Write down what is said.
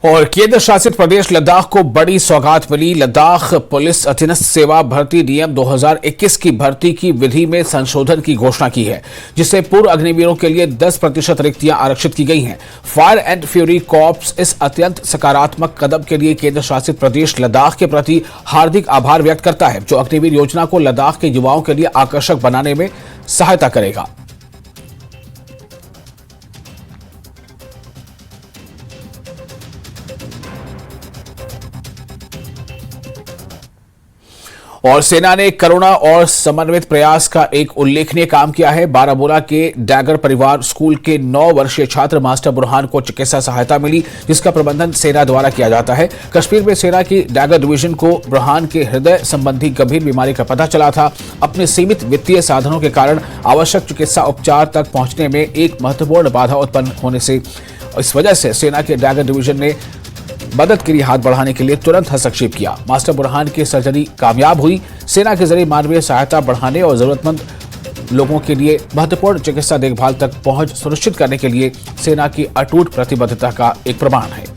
और केंद्र शासित प्रदेश लद्दाख को बड़ी सौगात मिली। लद्दाख पुलिस अधीनस्थ सेवा भर्ती नियम 2021 की भर्ती की विधि में संशोधन की घोषणा की है, जिससे पूर्व अग्निवीरों के लिए 10% रिक्तियां आरक्षित की गई हैं। फायर एंड फ्यूरी कॉर्प्स इस अत्यंत सकारात्मक कदम के लिए केंद्र शासित प्रदेश लद्दाख के प्रति हार्दिक आभार व्यक्त करता है, जो अग्निवीर योजना को लद्दाख के युवाओं के लिए आकर्षक बनाने में सहायता करेगा। और सेना ने करुणा और समन्वित प्रयास का एक उल्लेखनीय काम किया है। बारामूला के डैगर परिवार स्कूल के 9 वर्षीय छात्र मास्टर बुरहान को चिकित्सा सहायता मिली, जिसका प्रबंधन सेना द्वारा किया जाता है। कश्मीर में सेना की डैगर डिवीजन को बुरहान के हृदय संबंधी गंभीर बीमारी का पता चला था। अपने सीमित वित्तीय साधनों के कारण आवश्यक चिकित्सा उपचार तक पहुंचने में एक महत्वपूर्ण बाधा उत्पन्न होने से इस वजह से सेना के डैगर डिवीजन ने मदद के लिए हाथ बढ़ाने के लिए तुरंत हस्तक्षेप किया। मास्टर बुरहान की सर्जरी कामयाब हुई। सेना के जरिए मानवीय सहायता बढ़ाने और जरूरतमंद लोगों के लिए महत्वपूर्ण चिकित्सा देखभाल तक पहुंच सुनिश्चित करने के लिए सेना की अटूट प्रतिबद्धता का एक प्रमाण है।